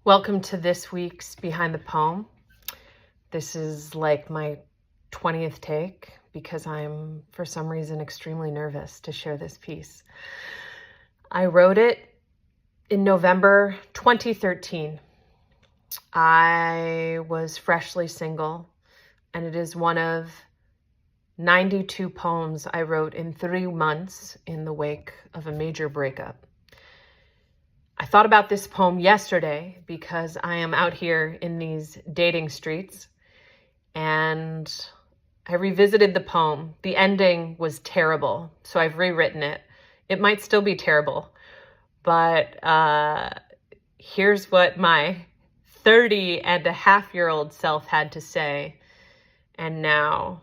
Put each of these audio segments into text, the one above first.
Welcome to this week's Behind the Poem. This is like my 20th take because I'm, for some reason, extremely nervous to share this piece. I wrote it in November 2013. I was freshly single, and it is one of 92 poems I wrote in 3 months in the wake of a major breakup. I thought about this poem yesterday because I am out here in these dating streets, and I revisited the poem. The ending was terrible, so I've rewritten it. It might still be terrible, but here's what my 30-and-a-half-year-old self had to say. And now,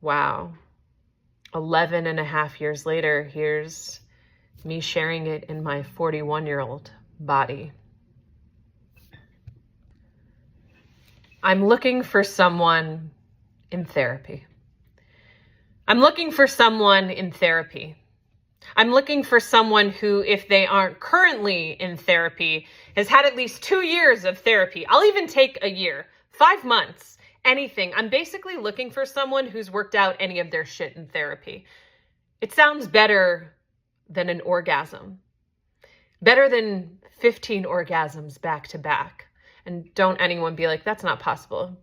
wow, 11 and a half years later, here's me sharing it in my 41-year-old body. I'm looking for someone in therapy. I'm looking for someone in therapy. I'm looking for someone who, if they aren't currently in therapy, has had at least 2 years of therapy. I'll even take a year, 5 months, anything. I'm basically looking for someone who's worked out any of their shit in therapy. It sounds better than an orgasm. Better than 15 orgasms back to back. And don't anyone be like, that's not possible.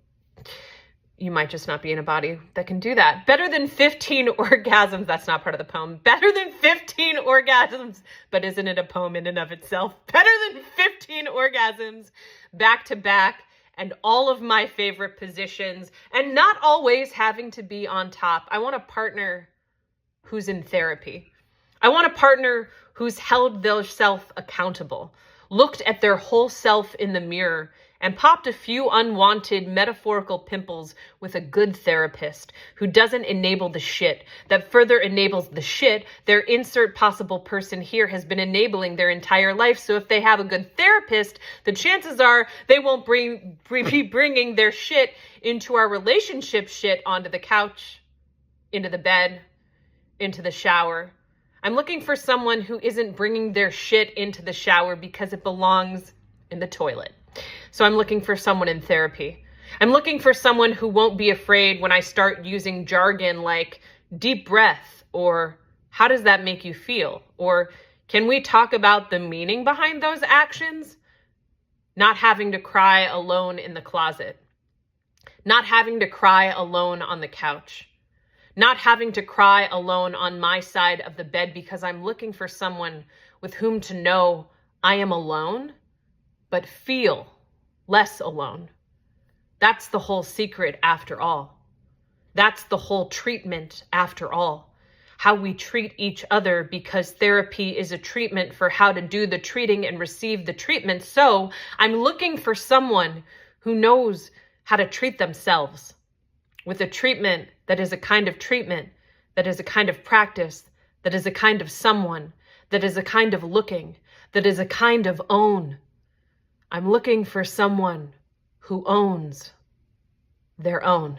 You might just not be in a body that can do that. Better than 15 orgasms. That's not part of the poem. Better than 15 orgasms. But isn't it a poem in and of itself? Better than 15 orgasms back to back, and all of my favorite positions, and not always having to be on top. I want a partner who's in therapy. I want a partner who's held their self accountable, looked at their whole self in the mirror, and popped a few unwanted metaphorical pimples with a good therapist who doesn't enable the shit that further enables the shit their insert possible person here has been enabling their entire life. So if they have a good therapist, the chances are they won't be bringing their shit into our relationship shit onto the couch, into the bed, into the shower. I'm looking for someone who isn't bringing their shit into the shower because it belongs in the toilet. So I'm looking for someone in therapy. I'm looking for someone who won't be afraid when I start using jargon like deep breath, or how does that make you feel? Or can we talk about the meaning behind those actions? Not having to cry alone in the closet. Not having to cry alone on the couch. Not having to cry alone on my side of the bed, because I'm looking for someone with whom to know I am alone, but feel less alone. That's the whole secret after all. That's the whole treatment after all. How we treat each other, because therapy is a treatment for how to do the treating and receive the treatment. So I'm looking for someone who knows how to treat themselves with a treatment that is a kind of treatment, that is a kind of practice, that is a kind of someone, that is a kind of looking, that is a kind of own. I'm looking for someone who owns their own.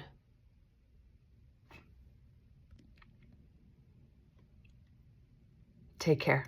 Take care.